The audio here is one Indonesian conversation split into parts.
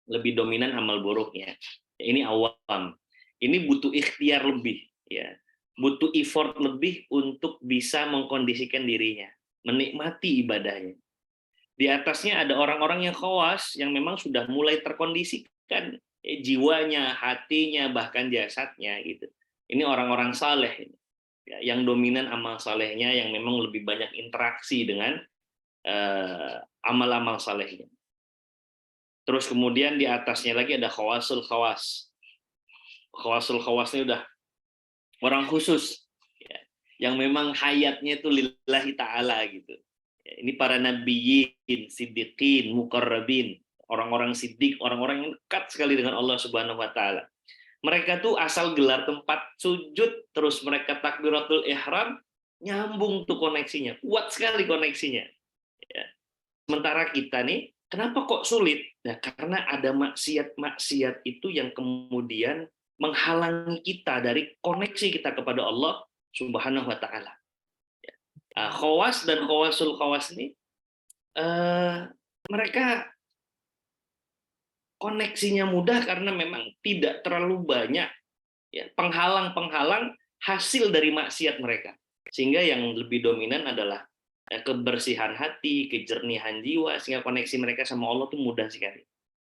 lebih dominan amal buruknya. Ini awam. Ini butuh ikhtiar lebih, ya. Butuh effort lebih untuk bisa mengkondisikan dirinya, menikmati ibadahnya. Di atasnya ada orang-orang yang khawas, yang memang sudah mulai terkondisikan jiwanya, hatinya, bahkan jasadnya gitu. Ini orang-orang saleh, ya, yang dominan amal salehnya, yang memang lebih banyak interaksi dengan amal-amal salehnya. Terus kemudian di atasnya lagi ada khawasul khawas. Khawasul khawas ini udah orang khusus, ya, yang memang hayatnya itu lillahi ta'ala gitu. Ya, ini para nabiyyin, siddiqin, muqarrabin, orang-orang siddiq, orang-orang yang dekat sekali dengan Allah Subhanahu wa taala. Mereka tuh asal gelar tempat sujud, terus mereka takbiratul ihram, nyambung tuh koneksinya, kuat sekali koneksinya. Ya. Sementara kita nih, kenapa kok sulit? Nah, karena ada maksiat-maksiat itu yang kemudian menghalangi kita dari koneksi kita kepada Allah Subhanahu wa taala. Khawas dan khawasul khawas ini mereka koneksinya mudah karena memang tidak terlalu banyak, ya, penghalang-penghalang hasil dari maksiat mereka. Sehingga yang lebih dominan adalah kebersihan hati, kejernihan jiwa, sehingga koneksi mereka sama Allah itu mudah sekali.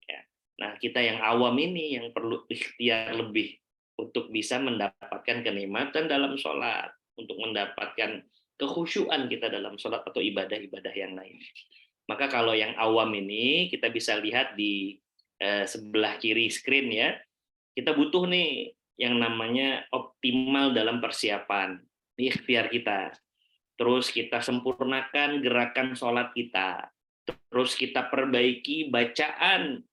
Ya. Nah, kita yang awam ini yang perlu ikhtiar lebih untuk bisa mendapatkan kenikmatan dalam sholat, untuk mendapatkan kekhusyuan kita dalam sholat atau ibadah-ibadah yang lain. Maka kalau yang awam ini kita bisa lihat di sebelah kiri screen, ya, kita butuh nih yang namanya optimal dalam persiapan. Ini ikhtiar kita. Terus kita sempurnakan gerakan sholat kita. Terus kita perbaiki bacaan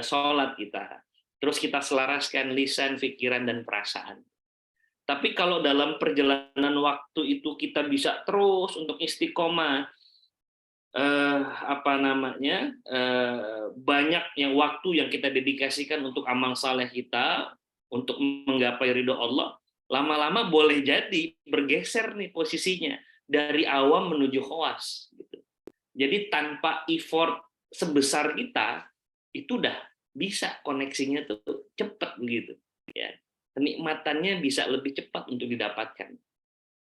sholat kita. Terus kita selaraskan lisan, pikiran, dan perasaan. Tapi kalau dalam perjalanan waktu itu kita bisa terus untuk istiqomah, banyak yang waktu yang kita dedikasikan untuk amal saleh kita, untuk menggapai ridho Allah, lama-lama boleh jadi bergeser nih posisinya dari awam menuju khawas. Gitu. Jadi tanpa effort sebesar kita, itu udah bisa koneksinya tuh cepat begitu. Ya. Kenikmatannya bisa lebih cepat untuk didapatkan.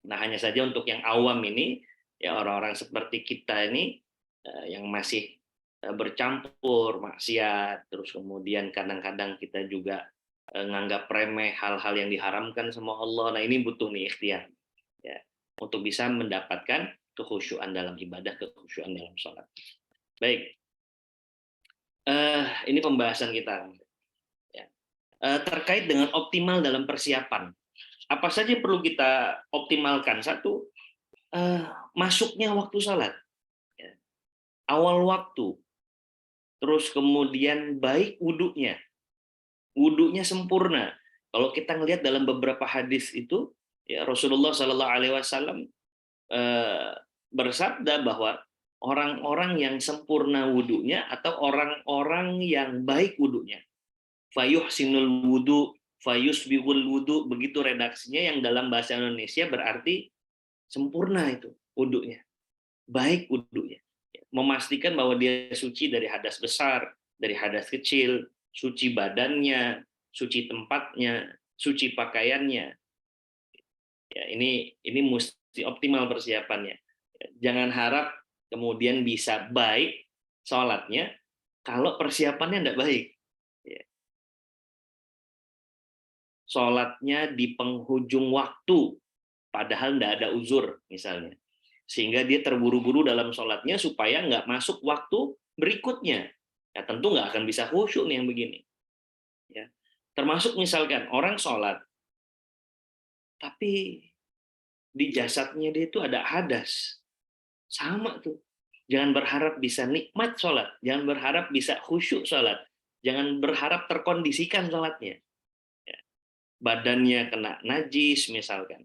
Nah, hanya saja untuk yang awam ini, ya, orang-orang seperti kita ini yang masih bercampur maksiat, terus kemudian kadang-kadang kita juga nganggap remeh hal-hal yang diharamkan sama Allah. Nah, ini butuh nih ikhtiar, ya, untuk bisa mendapatkan kekhusyuan dalam ibadah, kekhusyuan dalam sholat. Baik, ini pembahasan kita, ya. Terkait dengan optimal dalam persiapan. Apa saja perlu kita optimalkan? Satu, masuknya waktu sholat, ya, awal waktu, terus kemudian baik wudhunya sempurna. Kalau kita ngelihat dalam beberapa hadis itu, ya, Rasulullah Shallallahu Alaihi Wasallam bersabda bahwa orang-orang yang sempurna wudhunya atau orang-orang yang baik wudhunya, fayuhsinul wudhu, fayusbihul wudhu, begitu redaksinya, yang dalam bahasa Indonesia berarti sempurna itu wudhunya, baik wudhunya, memastikan bahwa dia suci dari hadas besar, dari hadas kecil, suci badannya, suci tempatnya, suci pakaiannya. Ya, ini mesti optimal persiapannya. Jangan harap kemudian bisa baik sholatnya kalau persiapannya tidak baik. Sholatnya di penghujung waktu, padahal tidak ada uzur misalnya, sehingga dia terburu-buru dalam sholatnya supaya nggak masuk waktu berikutnya. Ya, tentu nggak akan bisa khusyuk nih yang begini. Ya. Termasuk misalkan orang sholat, tapi di jasadnya dia itu ada hadas. Sama tuh. Jangan berharap bisa nikmat sholat. Jangan berharap bisa khusyuk sholat. Jangan berharap terkondisikan sholatnya. Ya. Badannya kena najis misalkan.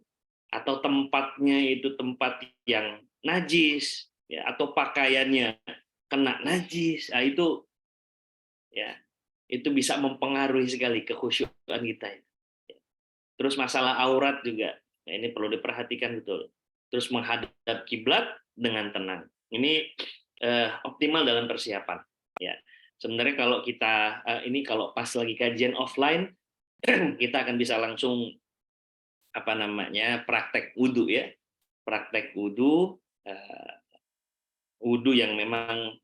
Atau tempatnya itu tempat yang najis. Ya. Atau pakaiannya kena najis. Nah, itu, ya, itu bisa mempengaruhi sekali kekhusyukan kita. Terus masalah aurat juga. Nah, ini perlu diperhatikan betul. Terus menghadap kiblat dengan tenang. Ini optimal dalam persiapan. Ya, sebenarnya kalau kita ini kalau pas lagi kajian offline, kita akan bisa langsung apa namanya praktek wudhu ya, praktek wudhu, wudhu yang memang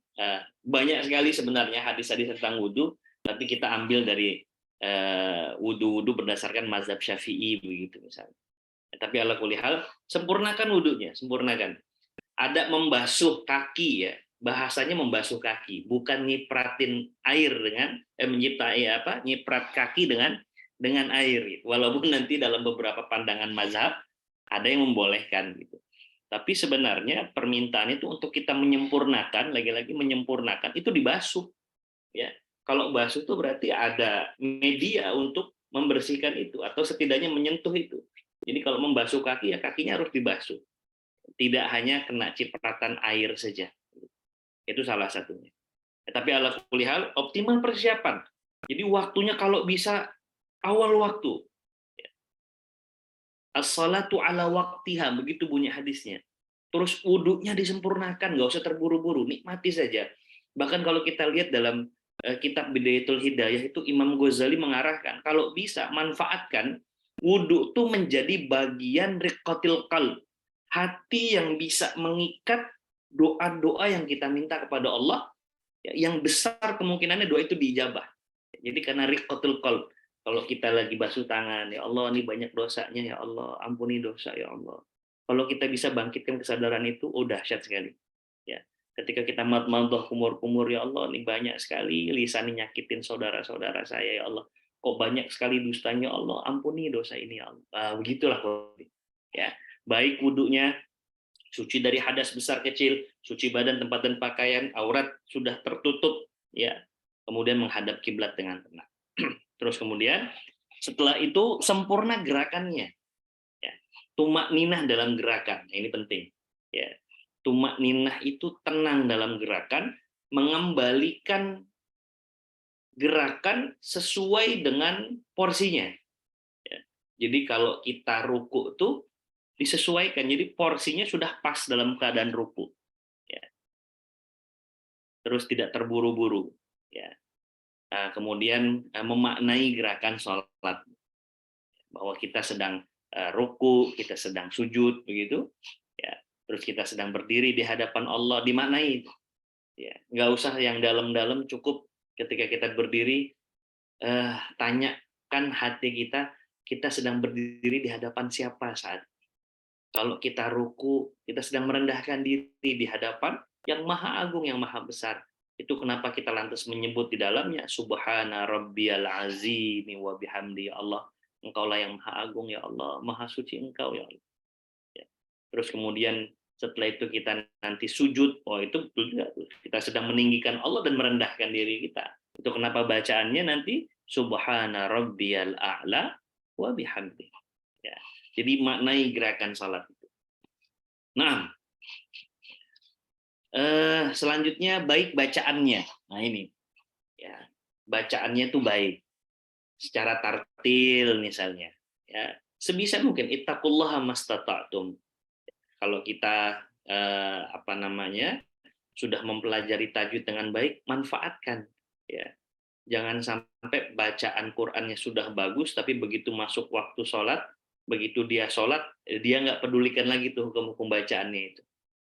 banyak sekali sebenarnya hadis-hadis tentang wudhu, tapi kita ambil dari wudhu-wudhu berdasarkan mazhab Syafi'i begitu misalnya. Tapi ala kulli hal, sempurnakan wudhunya, sempurnakan. Ada membasuh kaki ya, bahasanya membasuh kaki, bukan nyipratin air dengan nyiprat kaki dengan air. Walaupun nanti dalam beberapa pandangan mazhab ada yang membolehkan gitu. Tapi sebenarnya permintaan itu untuk kita menyempurnakan, lagi-lagi menyempurnakan itu dibasuh ya. Kalau basuh itu berarti ada media untuk membersihkan itu atau setidaknya menyentuh itu. Jadi kalau membasuh kaki ya kakinya harus dibasuh. Tidak hanya kena cipratan air saja. Itu salah satunya. Tapi ala kulli hal optimal persiapan. Jadi waktunya kalau bisa awal waktu. As-salatu ala waktiha, begitu bunyi hadisnya. Terus wudhunya disempurnakan, nggak usah terburu-buru, nikmati saja. Bahkan kalau kita lihat dalam kitab Bidayatul Hidayah itu Imam Ghazali mengarahkan, kalau bisa manfaatkan wudhu itu menjadi bagian riqatil qalb, hati yang bisa mengikat doa-doa yang kita minta kepada Allah, yang besar kemungkinannya doa itu diijabah. Jadi karena riqatul qalb, kalau kita lagi basuh tangan, ya Allah ini banyak dosanya, ya Allah ampuni dosa ya Allah. Kalau kita bisa bangkitkan kesadaran itu, oh dahsyat sekali. Ya, ketika kita madmadah kumur-kumur, ya Allah ini banyak sekali lisan nyakitin saudara-saudara saya ya Allah. Kok banyak sekali dustanya ya Allah, ampuni dosa ini ya Allah. Begitulah ya. Baik wudhunya, suci dari hadas besar kecil, suci badan, tempat dan pakaian, aurat sudah tertutup, ya. Kemudian menghadap kiblat dengan tenang. Terus kemudian setelah itu sempurna gerakannya. Ya. Tumak ninah dalam gerakan, ini penting. Ya. Tumak ninah itu tenang dalam gerakan, mengembalikan gerakan sesuai dengan porsinya. Ya. Jadi kalau kita ruku tuh disesuaikan, jadi porsinya sudah pas dalam keadaan ruku. Ya. Terus tidak terburu-buru. Ya. Kemudian memaknai gerakan sholat, bahwa kita sedang ruku, kita sedang sujud, begitu. Ya. Terus kita sedang berdiri di hadapan Allah, dimaknai. Ya. Nggak usah yang dalam-dalam, cukup ketika kita berdiri, tanyakan hati kita sedang berdiri di hadapan siapa saat. Kalau kita ruku, kita sedang merendahkan diri di hadapan yang maha agung, yang maha besar. Itu kenapa kita lantas menyebut di dalamnya Subhana Rabbiyal Azim wa bihamdi, Allah, Engkaulah yang maha agung ya Allah, maha suci Engkau ya Allah. Ya. Terus kemudian setelah itu kita nanti sujud, itu juga kita sedang meninggikan Allah dan merendahkan diri kita. Itu kenapa bacaannya nanti Subhana Rabbiyal A'la wa bihamdi. Ya. Jadi maknai gerakan salat itu. Nah, selanjutnya baik bacaannya. Nah ini, ya bacaannya itu baik, secara tartil misalnya. Ya, sebisa mungkin ittaqullaha mastata'tum. Kalau kita sudah mempelajari tajwid dengan baik, manfaatkan. Ya, jangan sampai bacaan Qur'annya sudah bagus, tapi begitu masuk waktu sholat, begitu dia sholat, dia nggak pedulikan lagi tuh hukum-hukum bacaannya itu.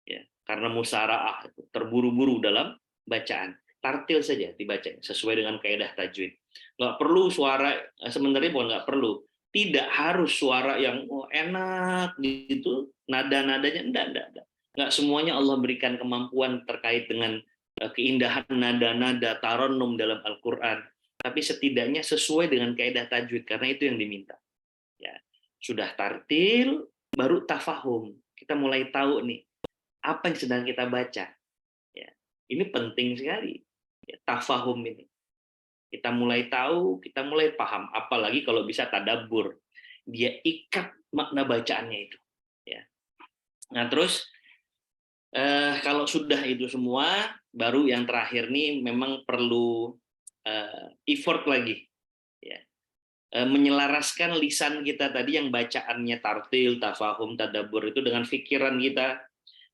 Ya, karena musaraah, terburu-buru dalam bacaan. Tartil saja dibaca sesuai dengan kaidah tajwid. Nggak perlu suara, sebenarnya bukan nggak perlu. Tidak harus suara yang enak gitu, nada-nadanya enggak. Nggak semuanya Allah berikan kemampuan terkait dengan keindahan nada-nada tarannum dalam Al-Qur'an. Tapi setidaknya sesuai dengan kaidah tajwid, karena itu yang diminta. Ya, sudah tartil, baru tafahum. Kita mulai tahu nih apa yang sedang kita baca. Ya, ini penting sekali. Ya, tafahum ini. Kita mulai tahu, kita mulai paham. Apalagi kalau bisa tadabbur. Dia ikat makna bacaannya itu. Ya. Nah terus kalau sudah itu semua, baru yang terakhir nih memang perlu effort lagi. Ya. Menyelaraskan lisan kita tadi yang bacaannya tartil, tafahum, tadabbur itu dengan pikiran kita,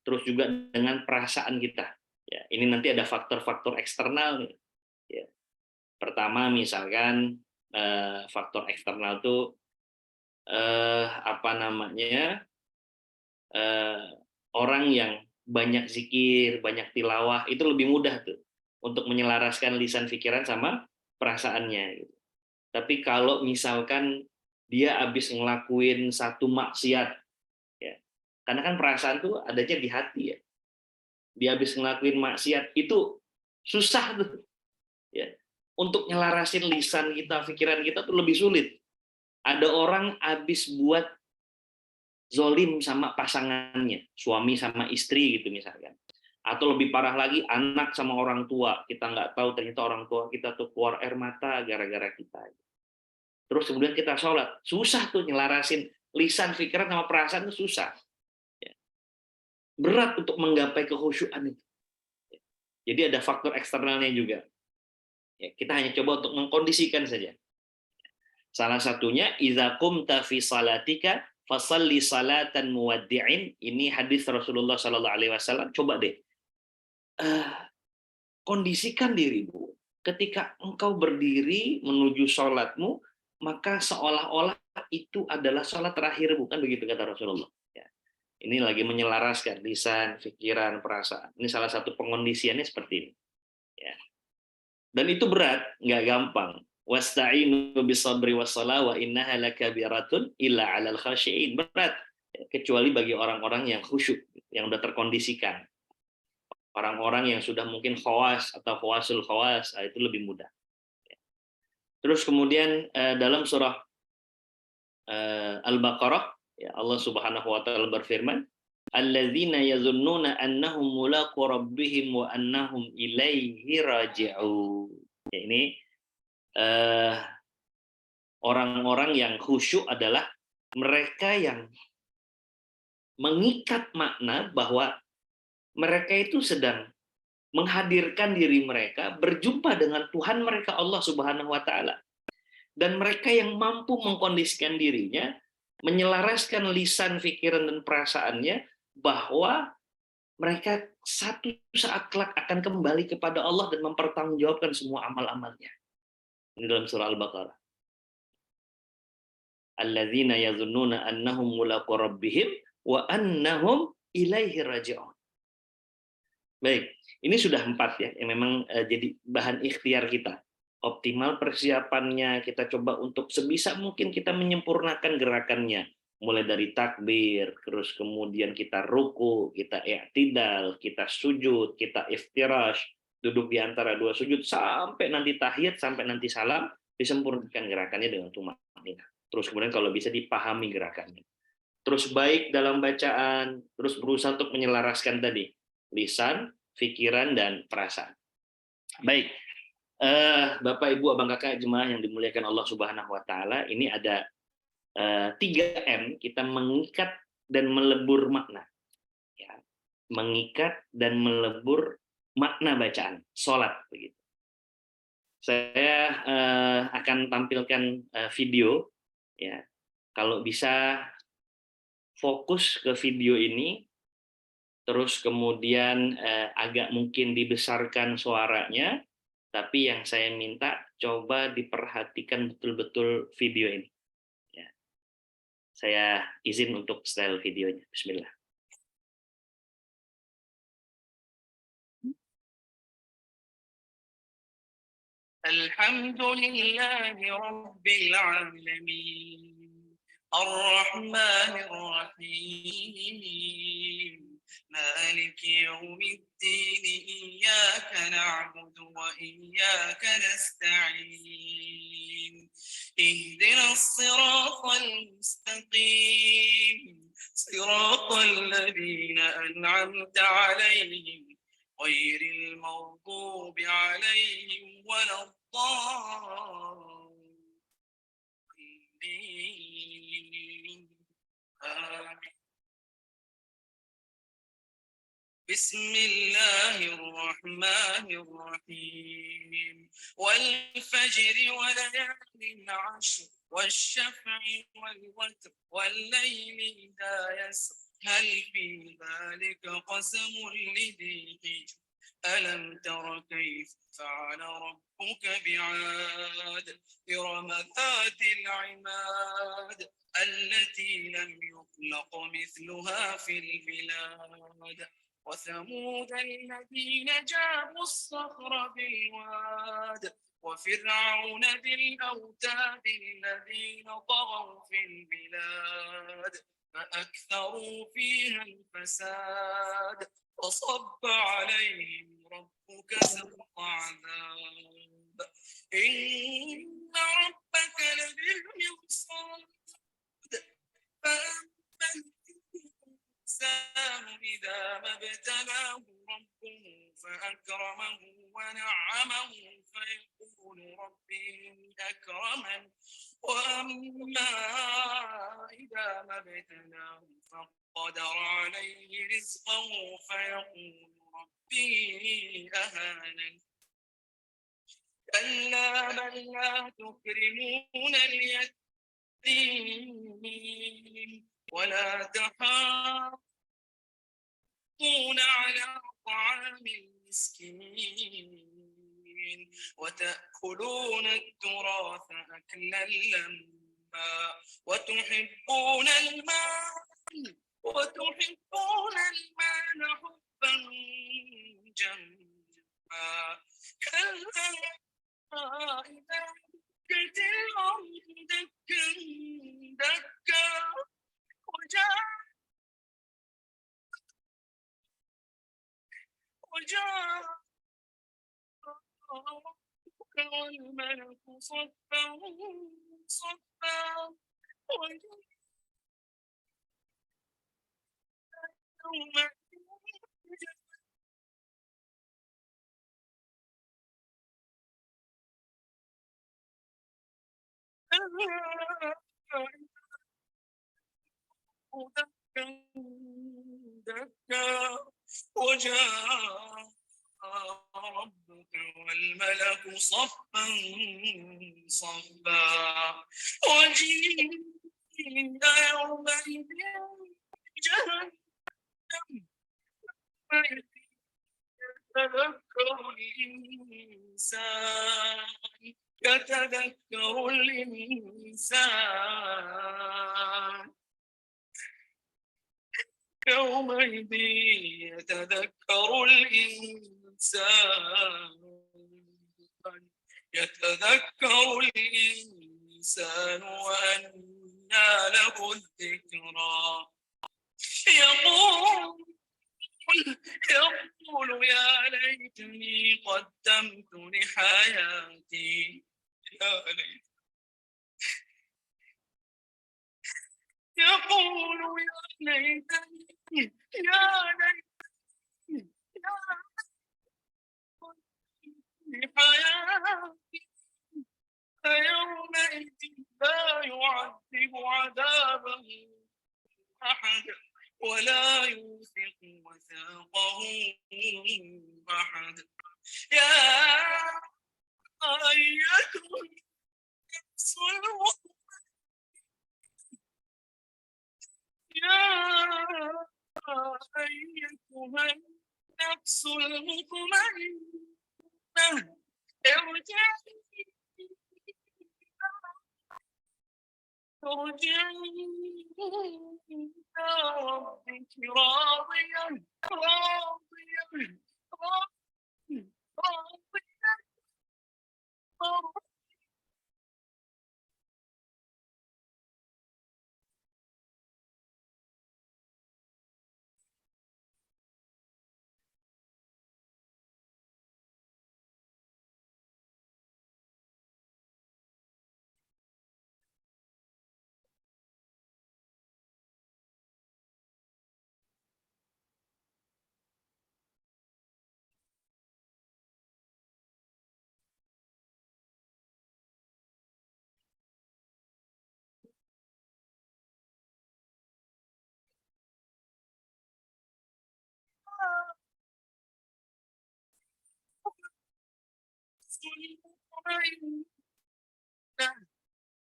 terus juga dengan perasaan kita. Ya, ini nanti ada faktor-faktor eksternal nih. Ya. Pertama misalkan faktor eksternal itu apa namanya, orang yang banyak zikir, banyak tilawah itu lebih mudah tuh untuk menyelaraskan lisan pikiran sama perasaannya gitu. Tapi kalau misalkan dia habis ngelakuin satu maksiat, ya, karena kan perasaan tuh adanya di hati ya. Dia habis ngelakuin maksiat itu susah tuh, ya. Untuk nyelarasin lisan kita, pikiran kita tuh lebih sulit. Ada orang habis buat zolim sama pasangannya, suami sama istri gitu misalkan. Atau lebih parah lagi, anak sama orang tua. Kita nggak tahu ternyata orang tua kita tuh keluar air mata gara-gara kita. Terus kemudian kita sholat. Susah tuh nyelarasin lisan, pikiran, sama perasaan itu susah. Berat untuk menggapai kekhusyuan itu. Jadi ada faktor eksternalnya juga. Kita hanya coba untuk mengkondisikan saja. Salah satunya, idza qumta fi salatika fasalli salatan muwaddi'in. Ini hadis Rasulullah Sallallahu Alaihi Wasallam. Coba deh, kondisikan dirimu ketika engkau berdiri menuju sholatmu, maka seolah-olah itu adalah sholat terakhir, bukan begitu kata Rasulullah. Ya. Ini lagi menyelaraskan lisan, pikiran, perasaan. Ini salah satu pengondisiannya seperti ini. Ya. Dan itu berat, nggak gampang. Wasta'inu bisabri wassalah wa innaha lakabiratun illa 'alal khashi'in. Berat, kecuali bagi orang-orang yang khusyuk, yang udah terkondisikan. Orang-orang yang sudah mungkin khawas atau khawasul khawas, itu lebih mudah. Terus kemudian dalam surah Al-Baqarah, ya, Allah Subhanahu wa taala berfirman, alladzina yazunnuna annahum mulaqu rabbihim wa annahum ilaihi raji'un. Ya, ini orang-orang yang khusyuk adalah mereka yang mengikat makna bahwa mereka itu sedang menghadirkan diri mereka berjumpa dengan Tuhan mereka Allah Subhanahu wa taala. Dan mereka yang mampu mengkondisikan dirinya, menyelaraskan lisan, pikiran dan perasaannya bahwa mereka satu saat kelak akan kembali kepada Allah dan mempertanggungjawabkan semua amal-amalnya. Ini dalam surah Al-Baqarah. Alladzina yazunnuna annahum mulaqu rabbihim wa annahum ilaihi raji'un. Baik, ini sudah 4 ya, yang memang jadi bahan ikhtiar kita. Optimal persiapannya, kita coba untuk sebisa mungkin kita menyempurnakan gerakannya. Mulai dari takbir, terus kemudian kita ruku, kita i'tidal, kita sujud, kita iftirash, duduk di antara dua sujud, sampai nanti tahiyat, sampai nanti salam, disempurnakan gerakannya dengan tumaninah. Terus kemudian kalau bisa dipahami gerakannya. Terus baik dalam bacaan, terus berusaha untuk menyelaraskan tadi lisan, pikiran, dan perasaan. Baik, Bapak, Ibu, Abang, Kakak, jemaah yang dimuliakan Allah Subhanahu Wa Taala, ini ada 3M, kita mengikat dan melebur makna. Ya, mengikat dan melebur makna bacaan, sholat. Begitu. Saya akan tampilkan video, ya. Kalau bisa fokus ke video ini, terus kemudian agak mungkin dibesarkan suaranya, tapi yang saya minta coba diperhatikan betul-betul video ini. Ya. Saya izin untuk style videonya. Bismillah. Alhamdulillahi Rabbil Alamin. Ar-Rahmanir Rahim. مالك يوم الدين إياك نعبد وإياك نستعين اهدنا الصراط المستقيم صراط الذين أنعمت عليهم غير المغضوب عليهم ولا الضالين آمين. بسم الله الرحمن الرحيم والفجر وليال عشر والشفع والوتر والليل إذا يسر هل في ذلك قسم لذي حجر ألم تر كيف فعل ربك بعاد إرم ذات العماد التي لم يخلق مثلها في البلاد وثمود الذين جابوا الصخر بالواد وفرعون ذي الأوتاد الذين طغوا في البلاد فأكثروا فيها الفساد فصب عليهم ربك سوط عذاب إن ربك لبالمرصاد فأما الإنسان إذا ما ابتلاه ربه فأكرمه ونعمه فيقول ربي أكرمن وأما إذا ما ابتلاه فقدر عليه رزقه فيقول ربي أهانن كلا بل لا تكرمون اليتيم ولا تحاضون على طعام المسكين وتأكلون التراث أكلا لما وتحبون المال حبا جما كلا إذا دكت الأرض دكا دكا وجاء ربك والملك صفا صفا وجاء يومئذ دكا دكا وجاء ربك والملك صفا صفا وجيء يومئذ جهنم يتذكر الإنسان يومئذ يتذكر الإنسان وأنى له الذكرى يقول يا ليتني قدمت لحياتي يا ليت يقول يا ليتني يا ليتني لحياتي فيومئذ لا يعذب عذابه أحد ولا يوثق وثاقه أحد يا أيتها النفس المطمئنة ارجعي إلى ربك راضية راضية راضية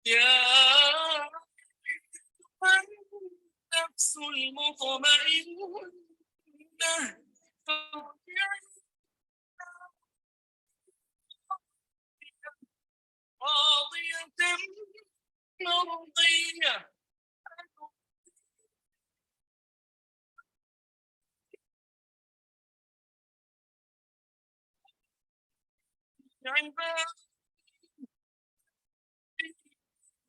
يا النفس المطمئنة مرضية عبادي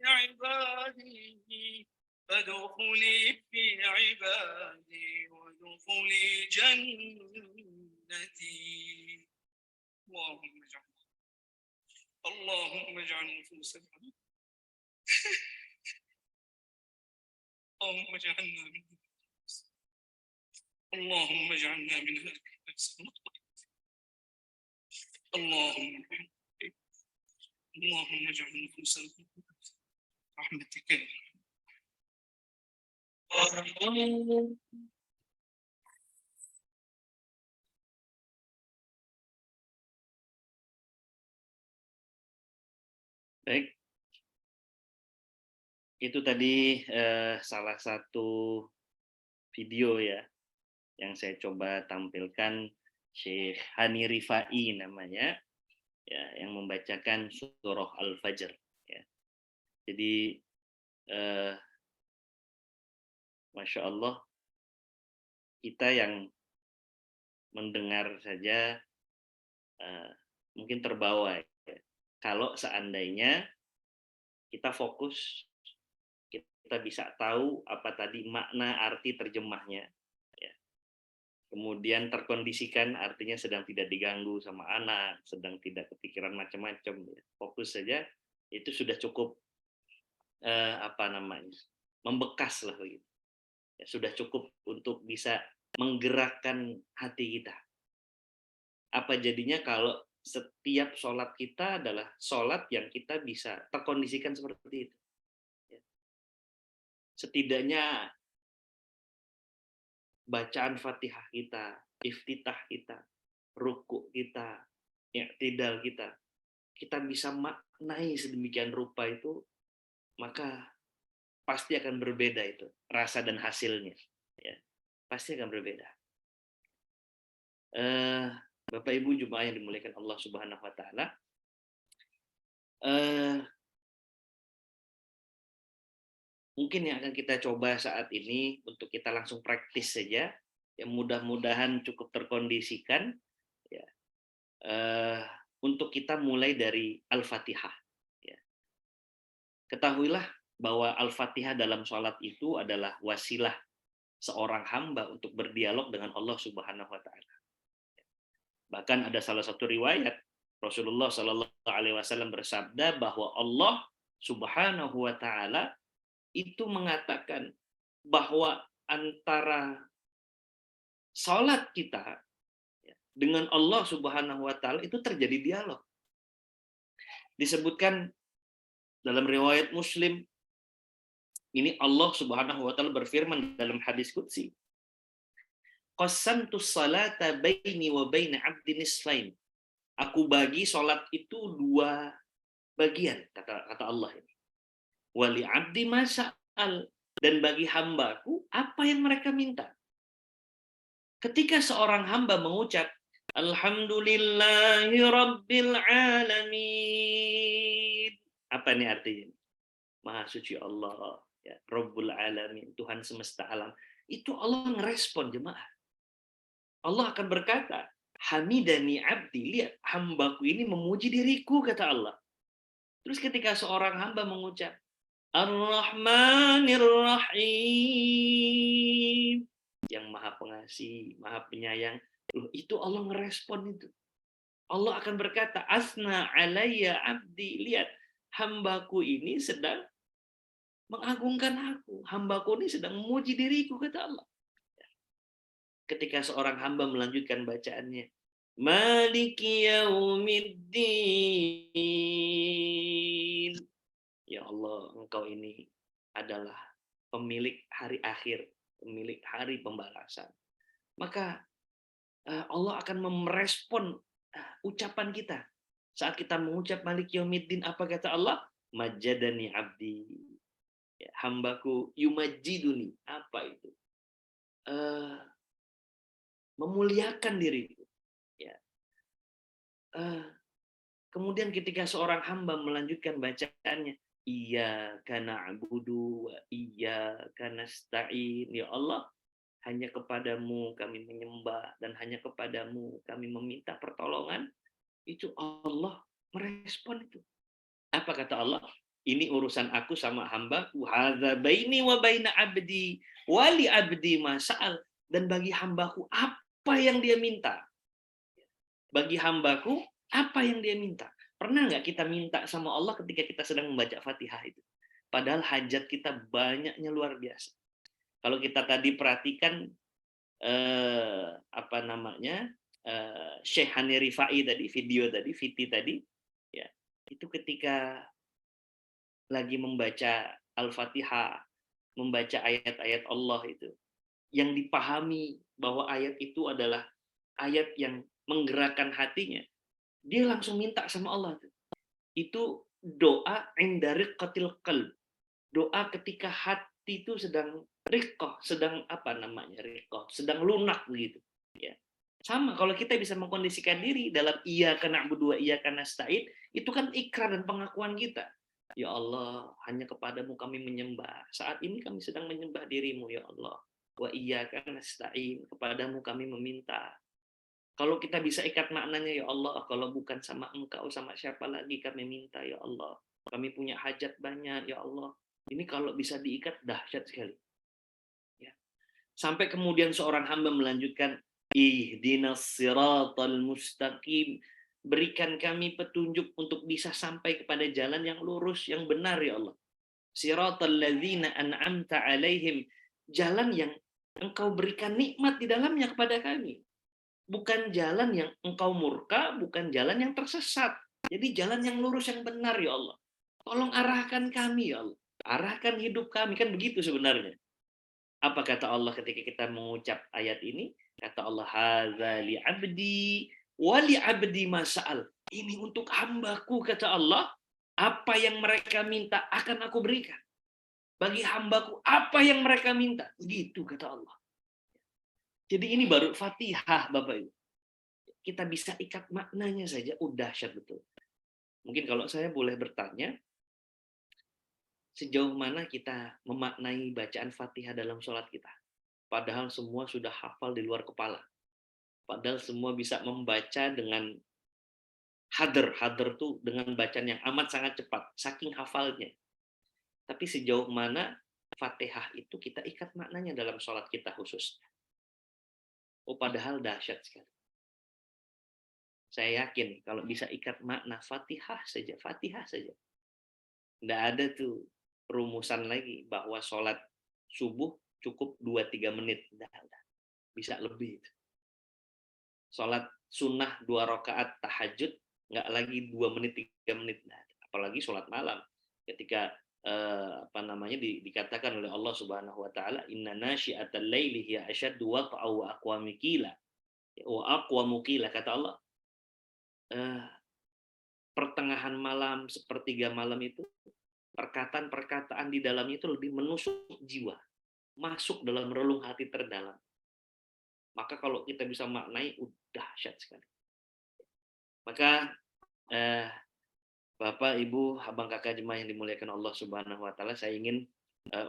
عبادي فادخلي في عبادي وادخلي جنتي. اللهم اجعل اللهم اجعل نفوسنا اللهم اجعلنا من اللهم اجعلنا من هذه النفس المطمئنة. اللهم اللهم اجعل نفوسنا برحمتك يا رب. Baik, itu tadi salah satu video ya yang saya coba tampilkan, Syekh Hani Rifai namanya, ya, yang membacakan surah Al-Fajr. Ya. Jadi, Masya Allah, kita yang mendengar saja mungkin terbawa. Ya. Kalau seandainya kita fokus, kita bisa tahu apa tadi makna arti terjemahnya. Ya. Kemudian terkondisikan, artinya sedang tidak diganggu sama anak, sedang tidak kepikiran macam-macam. Ya. Fokus saja, itu sudah cukup membekas lah begitu. Ya, sudah cukup untuk bisa menggerakkan hati kita. Apa jadinya kalau setiap sholat kita adalah sholat yang kita bisa terkondisikan seperti itu. Ya. Setidaknya bacaan Fatihah kita, iftitah kita, ruku kita, i'tidal kita bisa maknai sedemikian rupa itu, maka pasti akan berbeda itu rasa dan hasilnya, ya pasti akan berbeda. Bapak Ibu jemaah yang dimuliakan Allah Subhanahu Wa Taala, mungkin yang akan kita coba saat ini untuk kita langsung praktis saja, yang mudah-mudahan cukup terkondisikan, ya, untuk kita mulai dari Al-Fatihah. Ya. Ketahuilah bahwa Al-Fatihah dalam sholat itu adalah wasilah seorang hamba untuk berdialog dengan Allah Subhanahu Wa Taala. Bahkan ada salah satu riwayat Rasulullah Shallallahu Alaihi Wasallam bersabda bahwa Allah Subhanahu Wa Taala itu mengatakan bahwa antara sholat kita dengan Allah Subhanahu Wa Taala itu terjadi dialog. Disebutkan dalam riwayat Muslim, ini Allah Subhanahu Wa Taala berfirman dalam hadis qudsi, qasamtu salata baini wa baina 'abdi nisfain. Aku bagi salat itu dua bagian, kata Allah ini. Wali 'abdi masa'al, dan bagi hambaku apa yang mereka minta. Ketika seorang hamba mengucap alhamdulillahi rabbil alamin, apa ini artinya? Maha suci Allah, ya, Rabbul alamin, Tuhan semesta alam. Itu Allah ngerespon jemaah. Allah akan berkata, hamidani abdi, lihat hambaku ini memuji diriku, kata Allah. Terus ketika seorang hamba mengucap Ar-Rahmanir Rahim, yang maha pengasih, maha penyayang, itu Allah ngerespon itu. Allah akan berkata, asna alayya abdi, lihat hambaku ini sedang mengagungkan aku, hambaku ini sedang memuji diriku, kata Allah. Ketika seorang hamba melanjutkan bacaannya, Maliki yaumiddin, ya Allah, Engkau ini adalah pemilik hari akhir, pemilik hari pembalasan. Maka Allah akan merespon ucapan kita. Saat kita mengucap Maliki yaumiddin, apa kata Allah? Majadani abdi, ya, hambaku yumajiduni. Apa itu? Memuliakan diriku. Ya. Kemudian ketika seorang hamba melanjutkan bacaannya, iyyaka na'budu wa iyyaka nasta'in. Ya Allah, hanya kepadamu kami menyembah dan hanya kepadamu kami meminta pertolongan. Itu Allah merespon itu. Apa kata Allah? Ini urusan aku sama hambaku. Hadza baini wa baina abdi wali abdi masa'al. Dan bagi hambaku apa yang dia minta. Bagi hambaku apa yang dia minta. Pernah nggak kita minta sama Allah ketika kita sedang membaca Fatihah itu? Padahal hajat kita banyaknya luar biasa. Kalau kita tadi perhatikan apa namanya Syekh Hani Rifai tadi, video tadi, Viti tadi, ya itu ketika lagi membaca Al-Fatihah, membaca ayat-ayat Allah itu, yang dipahami bahwa ayat itu adalah ayat yang menggerakkan hatinya, dia langsung minta sama Allah. Itu doa inda riqqatil qalb. Doa ketika hati itu sedang riqqah, sedang apa namanya? Riqqah, sedang lunak begitu, ya. Sama kalau kita bisa mengkondisikan diri dalam iyyaka na'budu wa iyyaka nasta'in, itu kan ikrar dan pengakuan kita. Ya Allah, hanya kepadamu kami menyembah. Saat ini kami sedang menyembah dirimu, ya Allah. Wa iyyaka nasta'in, kepadamu kami meminta. Kalau kita bisa ikat maknanya, ya Allah, kalau bukan sama Engkau, sama siapa lagi kami minta, ya Allah. Kami punya hajat banyak, ya Allah. Ini kalau bisa diikat, dahsyat sekali. Ya. Sampai kemudian seorang hamba melanjutkan, ihdinas siratal mustaqim. Berikan kami petunjuk untuk bisa sampai kepada jalan yang lurus, yang benar, ya Allah. Siratal ladzina an'amta alaihim. Jalan yang Engkau berikan nikmat di dalamnya kepada kami. Bukan jalan yang Engkau murka, bukan jalan yang tersesat. Jadi jalan yang lurus, yang benar, ya Allah. Tolong arahkan kami, ya Allah. Arahkan hidup kami. Kan begitu sebenarnya. Apa kata Allah ketika kita mengucap ayat ini? Kata Allah, hadza li abdi wa li abdi masa'al. Ini untuk hambaku, kata Allah. Apa yang mereka minta akan aku berikan. Bagi hambaku, apa yang mereka minta. Begitu kata Allah. Jadi ini baru Fatihah, Bapak Ibu. Kita bisa ikat maknanya saja, udah dahsyat betul. Mungkin kalau saya boleh bertanya, sejauh mana kita memaknai bacaan Fatihah dalam sholat kita? Padahal semua sudah hafal di luar kepala. Padahal semua bisa membaca dengan hadar tuh dengan bacaan yang amat sangat cepat, saking hafalnya. Tapi sejauh mana Fatihah itu kita ikat maknanya dalam sholat kita khusus? Oh, padahal dahsyat sekali. Saya yakin kalau bisa ikat makna Fatihah saja, nggak ada tuh rumusan lagi bahwa sholat subuh cukup 2-3 menit. Nggak ada. Bisa lebih. Sholat sunnah 2 rakaat tahajud, nggak lagi 2 menit, 3 menit. Nggak ada. Apalagi sholat malam. Ketika apa namanya dikatakan oleh Allah Subhanahu wa taala, inna nasyi'atal laili hiya asyaddu wat'a wa aqwamu qila. Wa aqwamu qila, kata Allah, pertengahan malam, sepertiga malam itu, perkataan-perkataan di dalamnya itu lebih menusuk jiwa, masuk dalam relung hati terdalam. Maka kalau kita bisa maknai, udah dahsyat sekali. Maka Bapak, Ibu, abang kakak jemaah yang dimuliakan Allah Subhanahu wa taala, saya ingin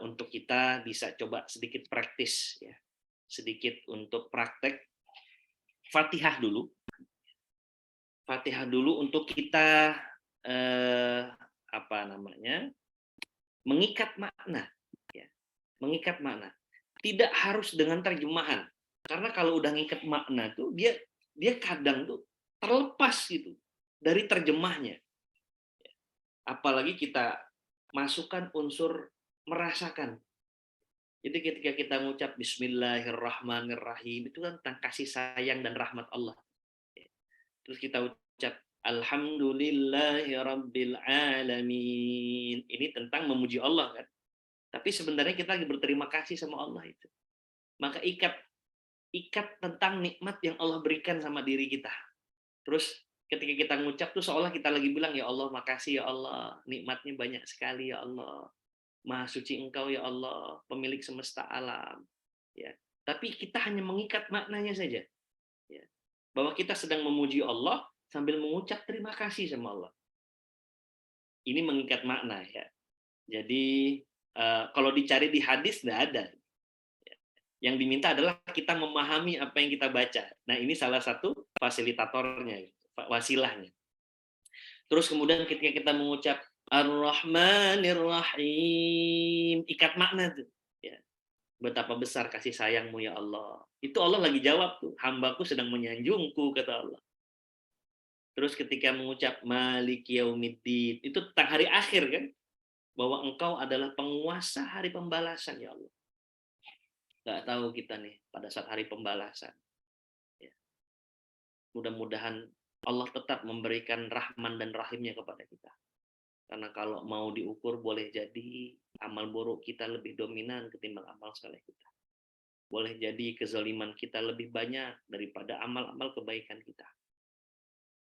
untuk kita bisa coba sedikit praktis, ya. Sedikit untuk praktek Fatihah dulu. Fatihah dulu untuk kita apa namanya? Mengikat makna, ya. Mengikat makna. Tidak harus dengan terjemahan. Karena kalau udah ngikat makna tuh dia kadang tuh terlepas gitu dari terjemahnya. Apalagi kita masukkan unsur merasakan. Jadi ketika kita mengucap Bismillahirrahmanirrahim, itu kan tentang kasih sayang dan rahmat Allah. Terus kita ucap Alhamdulillahirabbil alamin. Ini tentang memuji Allah kan. Tapi sebenarnya kita lagi berterima kasih sama Allah itu. Maka ikat tentang nikmat yang Allah berikan sama diri kita. Terus ketika kita ngucap tuh seolah kita lagi bilang, ya Allah, makasih ya Allah, nikmatnya banyak sekali ya Allah. Maha suci Engkau ya Allah, pemilik semesta alam. Ya. Tapi kita hanya mengikat maknanya saja. Ya. Bahwa kita sedang memuji Allah sambil mengucap terima kasih sama Allah. Ini mengikat makna, ya. Jadi kalau dicari di hadis nggak ada. Yang diminta adalah kita memahami apa yang kita baca. Nah, ini salah satu fasilitatornya, wasilahnya. Terus kemudian ketika kita mengucap Ar-Rahmanir Rahim, ikat makna tuh. Ya. Betapa besar kasih sayangmu ya Allah. Itu Allah lagi jawab tuh, hambaku sedang menyanjungku, kata Allah. Terus ketika mengucap Malik Yaumiddin, itu tentang hari akhir kan? Bahwa engkau adalah penguasa hari pembalasan ya Allah. Nggak tahu kita nih pada saat hari pembalasan. Ya. Mudah-mudahan Allah tetap memberikan rahman dan rahimnya kepada kita. Karena kalau mau diukur boleh jadi amal buruk kita lebih dominan ketimbang amal saleh kita. Boleh jadi kezaliman kita lebih banyak daripada amal-amal kebaikan kita.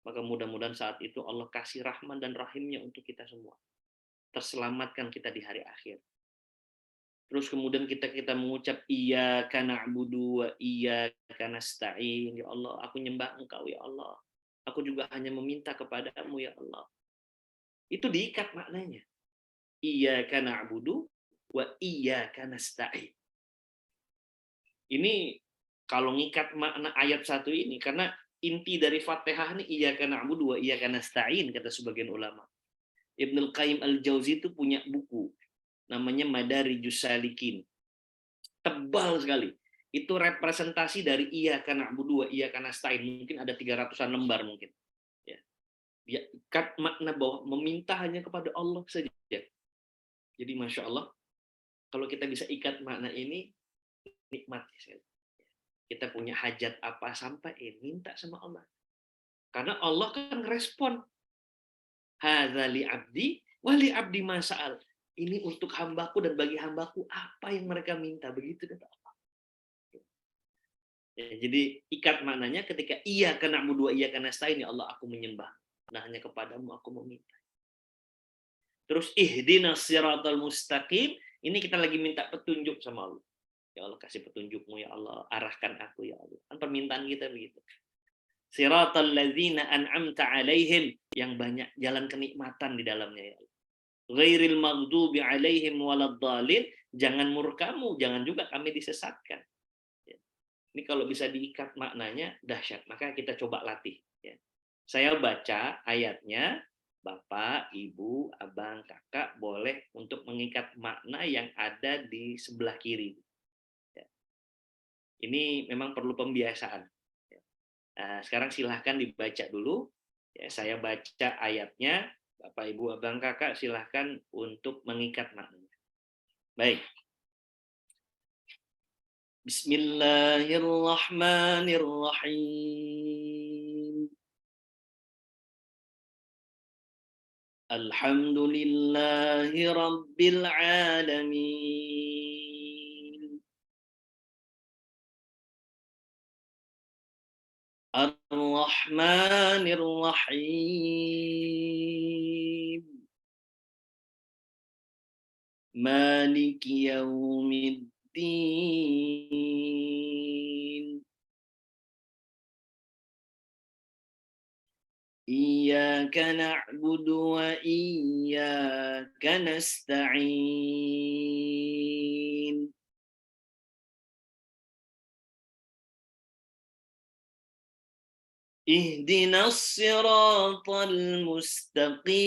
Maka mudah-mudahan saat itu Allah kasih rahman dan rahimnya untuk kita semua. Terselamatkan kita di hari akhir. Terus kemudian kita mengucap iyyaka na'budu wa iyyaka nasta'in. Ya Allah, aku nyembah Engkau ya Allah. Aku juga hanya meminta kepadamu ya Allah. Itu diikat maknanya. Iyyaka na'budu wa iyyaka nasta'in. Ini kalau ngikat makna ayat satu ini, karena inti dari Fatihah ini iyyaka na'budu wa iyyaka nasta'in, kata sebagian ulama. Ibnul Qayyim al-Jauzi itu punya buku namanya Madarijus Salikin. Tebal sekali. Itu representasi dari iyyaka na'budu wa iyyaka nasta'in. Mungkin ada 300-an lembar mungkin. Ya. Dia ikat makna bahwa meminta hanya kepada Allah saja. Jadi Masya Allah, kalau kita bisa ikat makna ini, nikmat. Kita punya hajat apa sampai minta sama Allah. Karena Allah kan respon. Hadza li abdi wa li abdi masa'al. Ini untuk hambaku dan bagi hambaku apa yang mereka minta, begitu kata Allah. Ya, jadi ikat maknanya ketika iya kena dua iya kena stain, ya Allah aku menyembah. Nah hanya kepadamu aku meminta. Terus ihdinas siratal mustaqim, ini kita lagi minta petunjuk sama Allah. Ya Allah kasih petunjukmu ya Allah, arahkan aku ya Allah. Kan permintaan kita begitu. Siratal ladzina an'amta alaihim, yang banyak jalan kenikmatan di dalamnya ya Allah. Ghairil maghdubi alaihim waladdallin, jangan murkamu, jangan juga kami disesatkan. Ya. Ini kalau bisa diikat maknanya dahsyat, maka kita coba latih. Ya. Saya baca ayatnya, Bapak, Ibu, Abang, Kakak boleh untuk mengikat makna yang ada di sebelah kiri. Ya. Ini memang perlu pembiasaan. Ya. Nah, sekarang silahkan dibaca dulu. Ya, saya baca ayatnya. Bapak, Ibu, Abang, Kakak silahkan untuk mengikat maknanya. Baik. Bismillahirrahmanirrahim. Alhamdulillahi Rabbil Alamin. Ar-Rahmanir Rahim. Maliki Yaumiddin. Iyyaka na'budu wa iyyaka nasta'in. Ihdinas siratal mustaqim.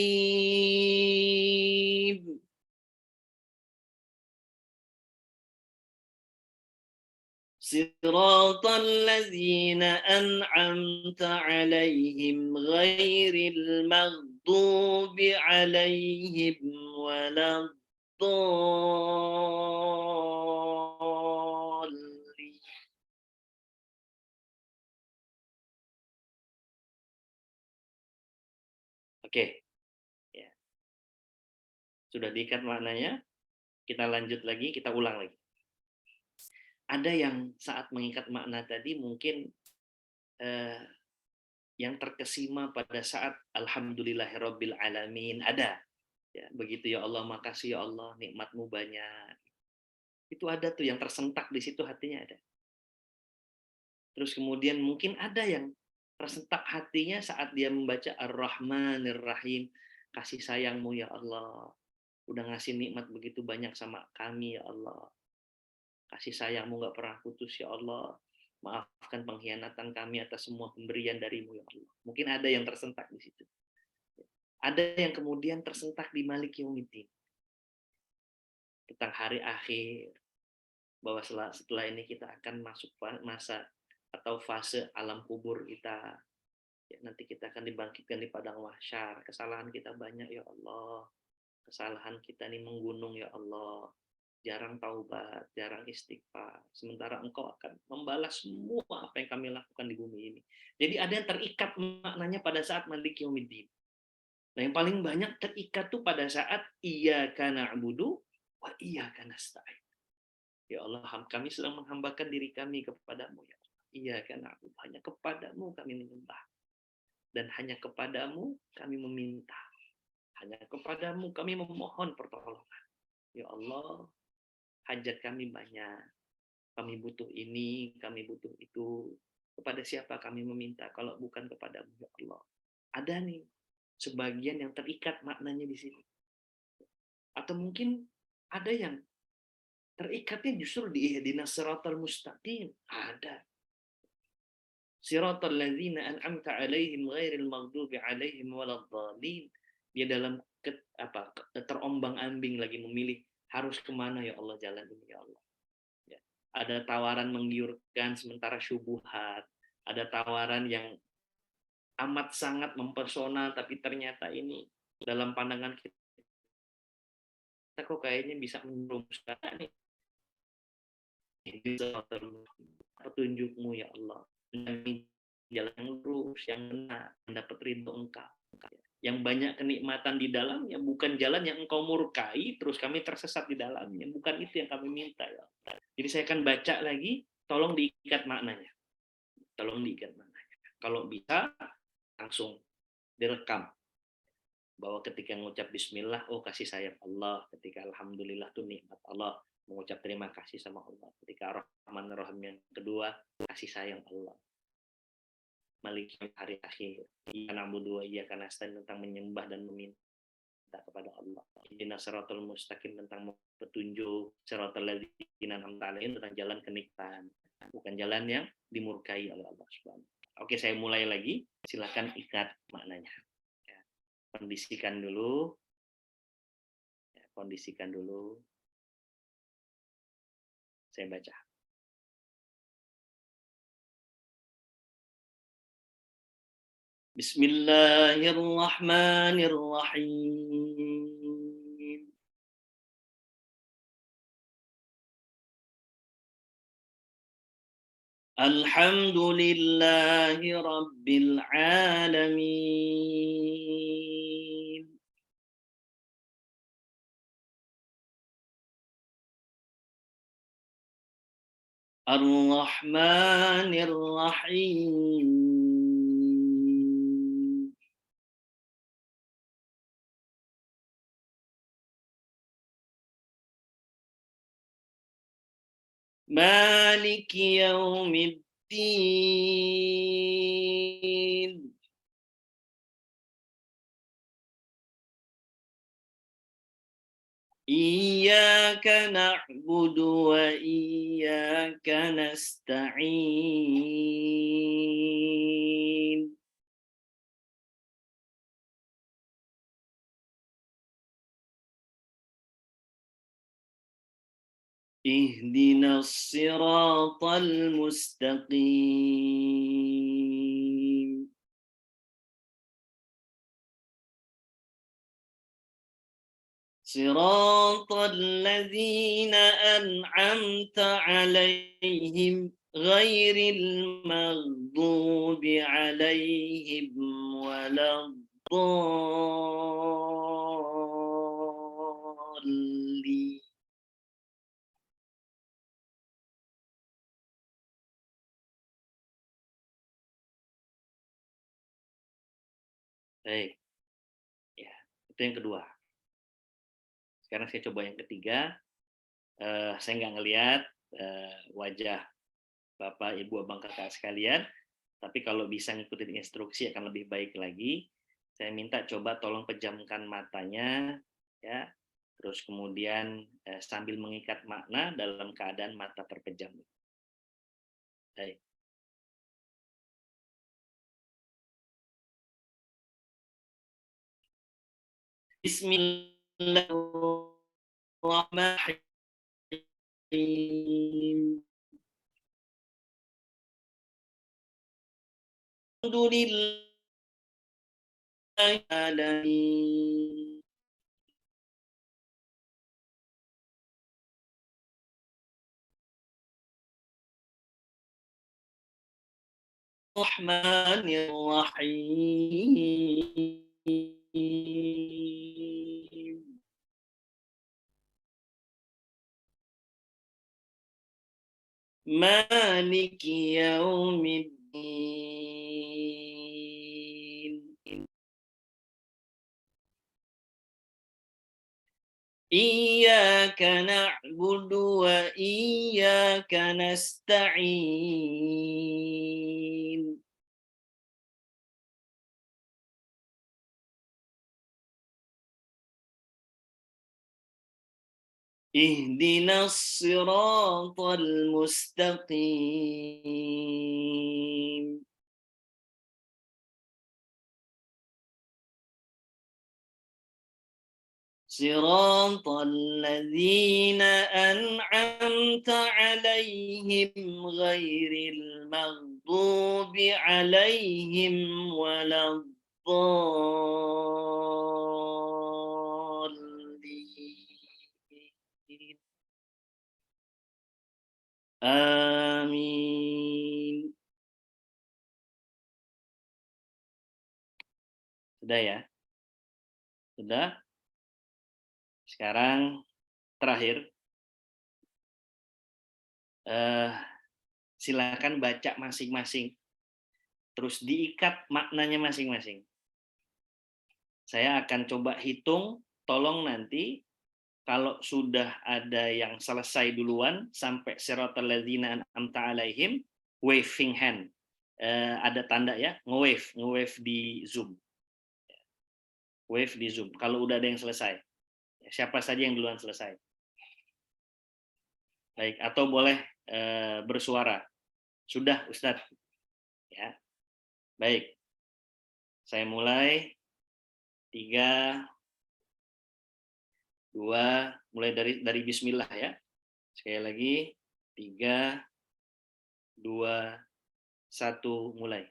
Siratal ladzina an'amta 'alaihim ghairil maghdubi 'alaihim waladdallin. Oke. Ya. Sudah diikat maknanya. Kita lanjut lagi, kita ulang lagi. Ada yang saat mengikat makna tadi mungkin yang terkesima pada saat alhamdulillahirabbil alamin, ada. Ya, begitu ya Allah, makasih ya Allah, nikmatmu banyak. Itu ada tuh yang tersentak di situ hatinya ada. Terus kemudian mungkin ada yang tersentak hatinya saat dia membaca Ar-Rahmanir Rahim, kasih sayangmu ya Allah. udah ngasih nikmat begitu banyak sama kami ya Allah. Kasih sayang-Mu nggak pernah putus ya Allah. Maafkan pengkhianatan kami atas semua pemberian dari-Mu ya Allah. Mungkin ada yang tersentak di situ. Ada yang kemudian tersentak di Malik Yaumiddin. Tentang hari akhir. Bahwa setelah ini kita akan masuk masa atau fase alam kubur kita. Ya, nanti kita akan dibangkitkan di padang mahsyar. Kesalahan kita banyak ya Allah. Kesalahan kita ini menggunung ya Allah. Jarang taubat, jarang istighfar. Sementara Engkau akan membalas semua apa yang kami lakukan di bumi ini. Jadi ada yang terikat maknanya pada saat Malik Yaumiddin. Nah, yang paling banyak terikat tuh pada saat iyyaka na'budu wa iyyaka nasta'in. Ya Allah, kami sedang menghambakan diri kami kepadamu ya Allah. Iyyaka na'budu, hanya kepadamu kami menyembah. Dan hanya kepadamu kami meminta. Hanya kepadamu kami memohon pertolongan. Ya Allah, hajat kami banyak. Kami butuh ini, kami butuh itu. Kepada siapa kami meminta kalau bukan kepadamu ya Allah. Ada nih sebagian yang terikat maknanya di sini. Atau mungkin ada yang terikatnya justru di ihdinas siratal mustaqim. Ada. Siratal ladzina an'amta 'alaihim ghairil maghdubi 'alaihim waladdallin. Dia dalam terombang-ambing lagi memilih harus kemana ya Allah jalan ini ya Allah. Ya. Ada tawaran menggiurkan sementara syubhat, ada tawaran yang amat sangat mempesona tapi ternyata ini dalam pandangan kita kok kayaknya bisa merumuskan nih. Petunjukmu ya Allah. Jalan yang lurus, yang benar, mendapat ridho Engkau. Yang banyak kenikmatan di dalamnya, bukan jalan yang Engkau murkai, terus kami tersesat di dalamnya. Bukan itu yang kami minta ya. Jadi saya akan baca lagi, tolong diikat maknanya. Tolong diikat maknanya. Kalau bisa, langsung direkam. Bahwa ketika mengucap bismillah, oh kasih sayang Allah. Ketika alhamdulillah itu nikmat Allah. Mengucap terima kasih sama Allah. Ketika Rahman Rahim yang kedua, kasih sayang Allah. Malik hari akhir. Iya na'budu wa iyyaka nasta'in tentang menyembah dan meminta kepada Allah. Ihdinas siratal mustaqim tentang petunjuk, siratal ladzina an'amta 'alaihim tentang jalan kenikmatan, bukan jalan yang dimurkai oleh Allah Subhanahu. Oke, saya mulai lagi. Silakan ikat maknanya. Ya, kondisikan dulu. Ya, kondisikan dulu. Saya baca. Bismillahirrahmanirrahim. Alhamdulillahi Rabbil Alamin. Ar-Rahmanir Rahim. Maliki Yaumiddin. Iyyaka na'budu wa iyyaka nasta'in. Ihdinas siratal mustaqim. صراط الذين أنعمت عليهم غير المغضوب عليهم ولا الضالين. Baik, ya itu yang kedua. Sekarang saya coba yang ketiga. Saya nggak ngelihat wajah Bapak, Ibu, Abang, Kakak sekalian, tapi kalau bisa ngikutin instruksi akan lebih baik lagi. Saya minta coba tolong pejamkan matanya, ya. terus kemudian sambil mengikat makna dalam keadaan mata terpejam. Baik. Bismillahirrahmanirrahim. Alhamdulillahi alamin. Rahmanirrahim. Maliki yaumiddin. Iyyaka na'budu wa iyyaka nasta'in. Ihdinas siratal mustaqim. Siratal ladzina an'amta 'alaihim ghairil maghdubi 'alaihim waladdallin. Amin. Sudah ya? Sudah? Sekarang terakhir, silakan baca masing-masing, terus diikat maknanya masing-masing. Saya akan coba hitung, tolong nanti kalau sudah ada yang selesai duluan sampai siratal ladzina an'amta 'alaihim, waving hand. Ada tanda ya, nge-wave di Zoom. Wave di Zoom kalau udah ada yang selesai. Siapa saja yang duluan selesai. Baik, atau boleh bersuara. Sudah, Ustadz. Ya. Baik. Saya mulai. 3, 2, mulai dari bismillah ya. Sekali lagi. 3, 2, 1, mulai.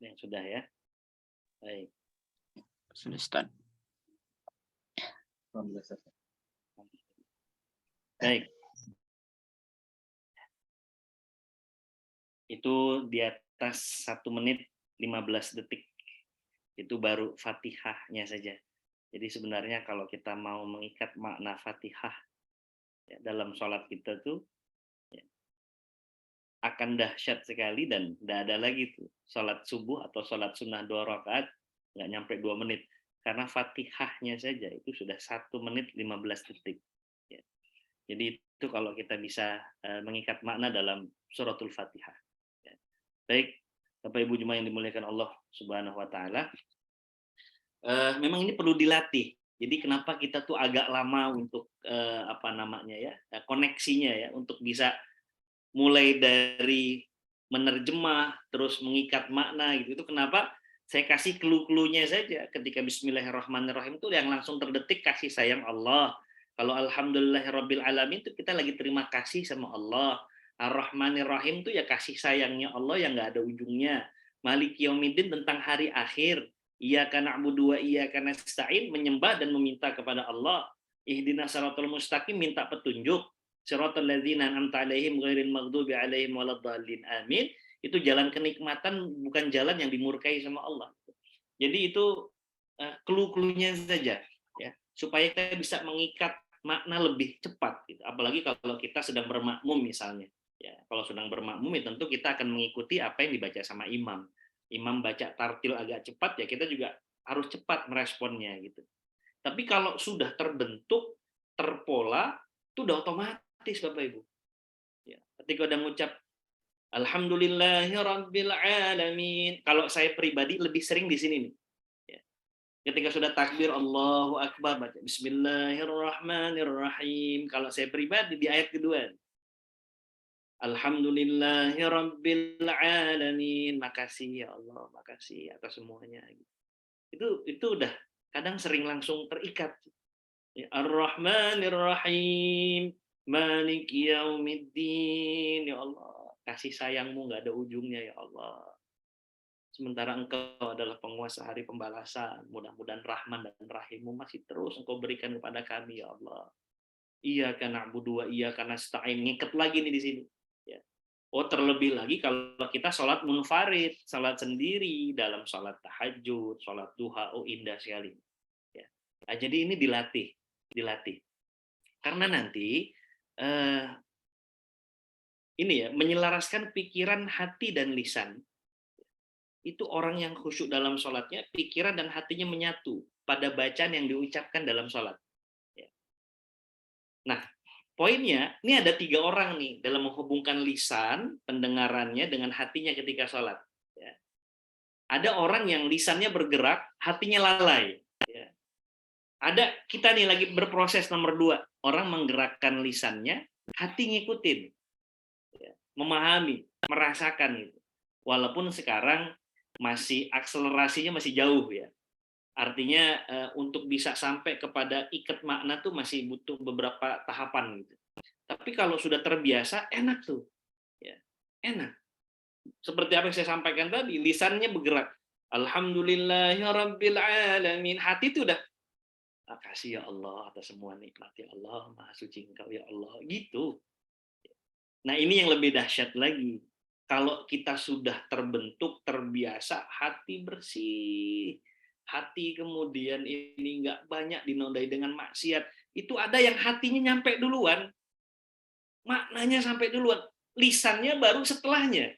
Ya, sudah ya. Baik. Sudah, Ustaz. Baik. Itu di atas 1 menit 15 detik. Itu baru Fatihahnya saja. Jadi sebenarnya kalau kita mau mengikat makna Fatihah ya, dalam sholat kita tuh ya, akan dahsyat sekali dan tidak ada lagi tuh sholat subuh atau sholat sunnah 2 rakaat nggak nyampe 2 menit karena Fatihahnya saja itu sudah 1 menit 15 detik. Ya. Jadi itu kalau kita bisa mengikat makna dalam suratul Fatihah. Ya. Baik, Bapak Ibu jemaah yang dimuliakan Allah Subhanahu wa taala. memang ini perlu dilatih. Jadi kenapa kita tuh agak lama untuk apa namanya ya, koneksinya ya, untuk bisa mulai dari menerjemah terus mengikat makna gitu. Itu kenapa saya kasih clue-cluenya saja ketika bismillahirrahmanirrahim itu yang langsung terdetik kasih sayang Allah. Kalau alhamdulillahirabbil alamin itu kita lagi terima kasih sama Allah. Ar-Rahmanir-Rahim itu ya kasih sayangnya Allah yang nggak ada ujungnya. Maliki yaumiddin tentang hari akhir. Iyyaka na'budu wa iyyaka nasta'in, menyembah dan meminta kepada Allah. Ihdinas shiratal mustaqim, minta petunjuk. Shiratal ladzina an'amta 'alaihim ghairil maghdubi 'alaihim waladdallin. Amin. Itu jalan kenikmatan, bukan jalan yang dimurkai sama Allah. Jadi itu clue-cluenya saja ya, supaya kita bisa mengikat makna lebih cepat gitu. Apalagi kalau kita sedang bermakmum misalnya. Ya, kalau sedang bermakmum ya tentu kita akan mengikuti apa yang dibaca sama imam. Imam baca tartil agak cepat ya kita juga harus cepat meresponnya gitu. Tapi kalau sudah terbentuk, terpola, itu udah otomatis Bapak Ibu. Ya, ketika udah ngucap Alhamdulillahirabbil alamin. Kalau saya pribadi lebih sering di sini nih. Ya. Ketika sudah takbir Allahu Akbar baca Bismillahirrahmanirrahim. Kalau saya pribadi di ayat kedua. Alhamdulillahirabbil alamin. Makasih ya Allah, makasih atas semuanya. Itu udah kadang sering langsung terikat. Ya, Ar-Rahmanir-Rahim. Maliki yaumiddin. Ya Allah, kasih sayangmu nggak ada ujungnya ya Allah. Sementara engkau adalah penguasa hari pembalasan. Mudah-mudahan Rahman dan Rahimmu masih terus engkau berikan kepada kami ya Allah. Iyyaka na'budu wa iyyaka nasta'in. Ngiket lagi nih di sini. Ya. Oh, terlebih lagi kalau kita sholat munfarid, sholat sendiri, dalam sholat tahajud, sholat duha, oh indah sekali. Ya. Nah, jadi ini dilatih. Karena nanti ini ya, menyelaraskan pikiran, hati, dan lisan. Itu orang yang khusyuk dalam sholatnya, pikiran dan hatinya menyatu pada bacaan yang diucapkan dalam sholat. Ya. Nah, poinnya, ini ada 3 orang nih dalam menghubungkan lisan, pendengarannya dengan hatinya ketika sholat. Ya. Ada orang yang lisannya bergerak, hatinya lalai. Ya. Ada kita nih lagi berproses nomor 2, orang menggerakkan lisannya, hati ngikutin. Ya. Memahami, merasakan itu. Walaupun sekarang masih akselerasinya masih jauh ya. Artinya untuk bisa sampai kepada ikat makna tuh masih butuh beberapa tahapan gitu. Tapi kalau sudah terbiasa enak tuh. Ya, enak. Seperti apa yang saya sampaikan tadi, lisannya bergerak. Alhamdulillahirabbil alamin. Hati itu udah makasih ya Allah atas semua nikmat ya Allah, Maha suci Engkau ya Allah, gitu. Nah, ini yang lebih dahsyat lagi. Kalau kita sudah terbentuk, terbiasa, hati bersih, hati kemudian ini nggak banyak dinodai dengan maksiat, itu ada yang hatinya nyampe duluan, maknanya sampai duluan, lisannya baru setelahnya.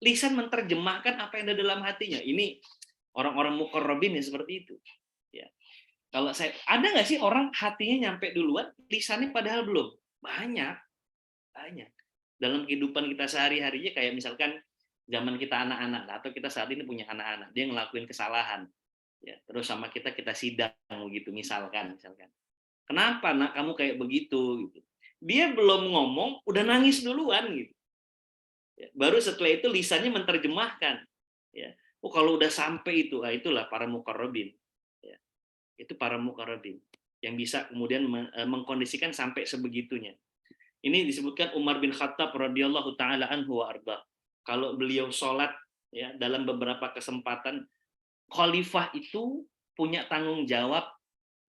Lisan menerjemahkan apa yang ada dalam hatinya. Ini orang-orang muqarrabin yang seperti itu. Ya. Kalau saya, ada nggak sih orang hatinya nyampe duluan, lisannya padahal belum? Banyak. Dalam kehidupan kita sehari-harinya, kayak misalkan zaman kita anak-anak atau kita saat ini punya anak-anak, dia ngelakuin kesalahan, ya, terus sama kita sidang gitu misalkan, kenapa nak kamu kayak begitu gitu, dia belum ngomong udah nangis duluan gitu, ya, baru setelah itu lisannya menerjemahkan, ya, oh kalau udah sampai itu, itulah para muqarrabin, ya, itu para muqarrabin yang bisa kemudian mengkondisikan sampai sebegitunya. Ini disebutkan Umar bin Khattab radhiyallahu taala anhu wa arda. Kalau beliau sholat ya dalam beberapa kesempatan, khalifah itu punya tanggung jawab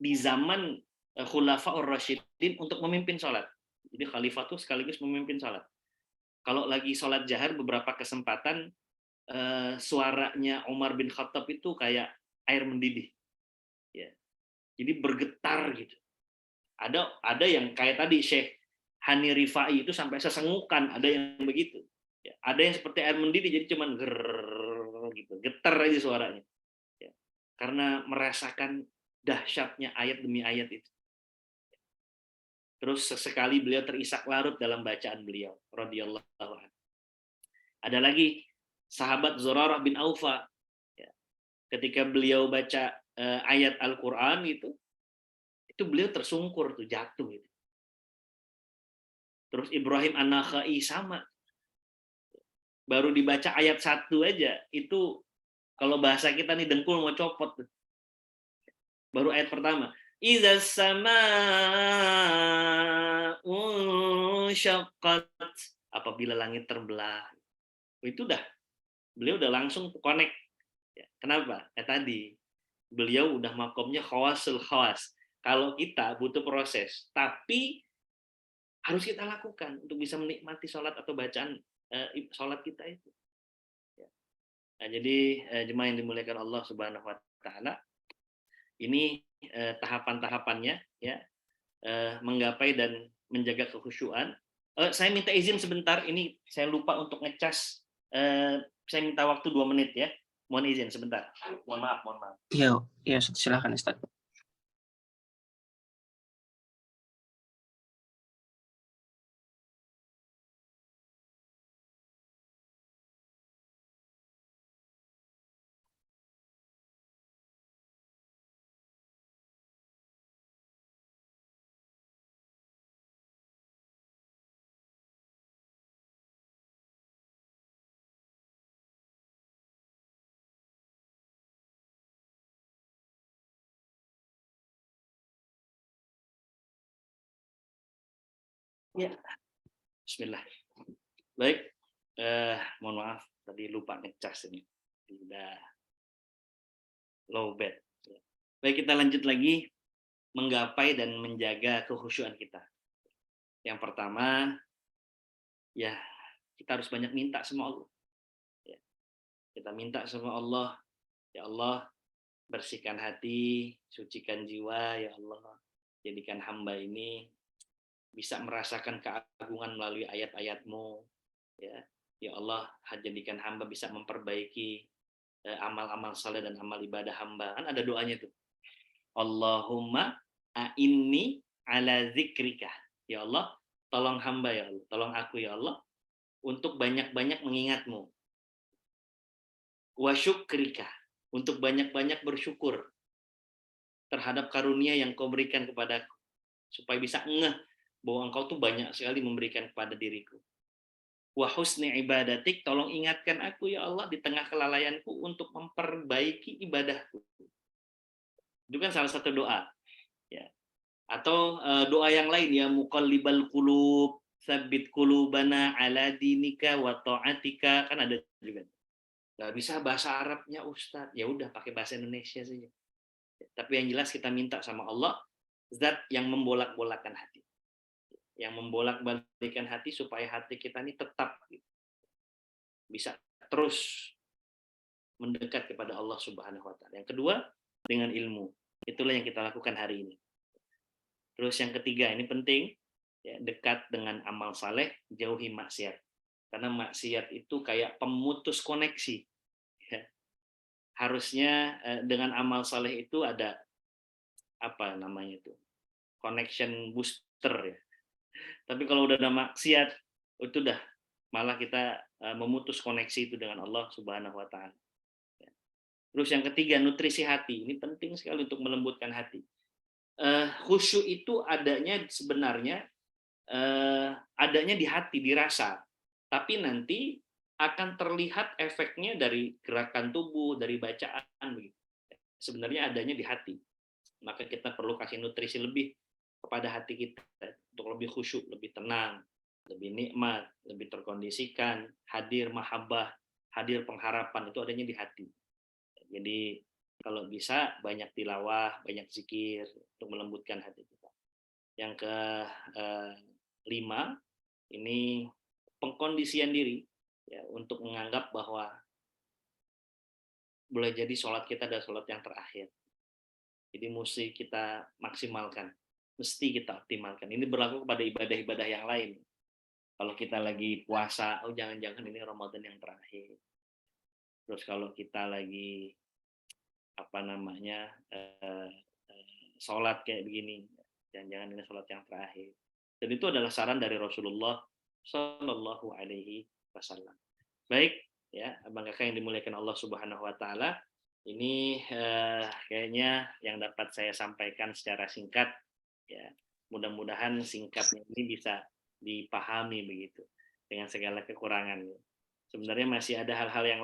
di zaman Khulafaur Rasyidin untuk memimpin sholat. Jadi khalifah itu sekaligus memimpin sholat. Kalau lagi sholat jahar beberapa kesempatan, suaranya Umar bin Khattab itu kayak air mendidih. Ya. Jadi bergetar gitu. Ada yang kayak tadi Syekh Hani Rifai itu sampai sesengukan, ada yang begitu. Ya, ada yang seperti air mendidih, jadi cuman gitu, getar aja suaranya. Ya, karena merasakan dahsyatnya ayat demi ayat itu. Terus sesekali beliau terisak larut dalam bacaan beliau, radhiyallahu anhu. Ada lagi sahabat Zurarah bin Aufa. Ya, ketika beliau baca ayat Al-Qur'an itu beliau tersungkur tuh, jatuh gitu. Terus Ibrahim An-Nakhai sama. Baru dibaca ayat 1 aja itu kalau bahasa kita nih dengkul mau copot tuh. Baru ayat pertama. Iza samaa'u syaqqat, apabila langit terbelah. Itu beliau udah langsung connect. Kenapa? Tadi beliau udah makomnya khawasul khawas. Kalau kita butuh proses, tapi harus kita lakukan untuk bisa menikmati sholat atau bacaan sholat kita itu. Nah, jadi jemaah yang dimuliakan Allah Subhanahu Wa Taala, ini tahapan-tahapannya, ya, menggapai dan menjaga kekhusyuan. Saya minta izin sebentar, ini saya lupa untuk ngecas. Saya minta waktu 2 menit ya. Mohon izin sebentar. Mohon maaf. Iya, iya, silakan Ustaz. Ya. Bismillah. Baik. Mohon maaf tadi lupa ngecas ini. Udah low bed. Baik, kita lanjut lagi menggapai dan menjaga kekhusyuan kita. Yang pertama, ya kita harus banyak minta sama Allah. Ya, kita minta sama Allah, ya Allah, bersihkan hati, sucikan jiwa, ya Allah, jadikan hamba ini bisa merasakan keagungan melalui ayat-ayat-Mu, ya Allah, jadikan hamba bisa memperbaiki amal-amal saleh dan amal ibadah hamba. Kan ada doanya tuh. Allahumma a'inni ala zikrika. Ya Allah, tolong hamba ya Allah, tolong aku ya Allah untuk banyak-banyak mengingat-Mu. Wa syukrika, untuk banyak-banyak bersyukur terhadap karunia yang Kau berikan kepadaku, supaya bisa ngeh bahwa Engkau tuh banyak sekali memberikan kepada diriku. Wa husni ibadatik, tolong ingatkan aku ya Allah di tengah kelalaianku untuk memperbaiki ibadahku. Itu kan salah satu doa, ya. Atau doa yang lain, ya muqallibal qulub, tsabbit qulubana ala dinika wa ta'atika, kan ada juga. Nggak bisa bahasa Arabnya Ustadz, ya udah pakai bahasa Indonesia saja. Tapi yang jelas kita minta sama Allah, zat yang membolak-bolakan hati, yang membolak-balikan hati supaya hati kita ini tetap bisa terus mendekat kepada Allah Subhanahu Wa Taala. Yang kedua, dengan ilmu. Itulah yang kita lakukan hari ini. Terus yang ketiga, ini penting, ya, dekat dengan amal saleh, jauhi maksiat. Karena maksiat itu kayak pemutus koneksi. Ya. Harusnya dengan amal saleh itu ada apa namanya itu, connection booster ya. Tapi kalau udah ada maksiat, itu udah malah kita memutus koneksi itu dengan Allah Subhanahu Wa Taala. Ya. Terus yang ketiga, nutrisi hati. Ini penting sekali untuk melembutkan hati. Khusyuk itu adanya sebenarnya adanya di hati, dirasa. Tapi nanti akan terlihat efeknya dari gerakan tubuh, dari bacaan. Sebenarnya adanya di hati. Maka kita perlu kasih nutrisi lebih kepada hati kita untuk lebih khusyuk, lebih tenang, lebih nikmat, lebih terkondisikan, hadir mahabbah, hadir pengharapan, itu adanya di hati. Jadi kalau bisa banyak tilawah, banyak zikir untuk melembutkan hati kita. Yang kelima, ini pengkondisian diri, ya, untuk menganggap bahwa boleh jadi sholat kita adalah sholat yang terakhir. Jadi mesti kita maksimalkan, mesti kita optimalkan. Ini berlaku kepada ibadah-ibadah yang lain. Kalau kita lagi puasa, oh jangan-jangan ini Ramadan yang terakhir. Terus kalau kita lagi apa namanya sholat kayak begini, jangan-jangan ini sholat yang terakhir. Dan itu adalah saran dari Rasulullah Shallallahu Alaihi Wasallam. Baik, ya abang kakak yang dimuliakan Allah Subhanahu Wa Taala, Ini kayaknya yang dapat saya sampaikan secara singkat. Ya, mudah-mudahan singkatnya ini bisa dipahami begitu dengan segala kekurangannya. Sebenarnya masih ada hal-hal yang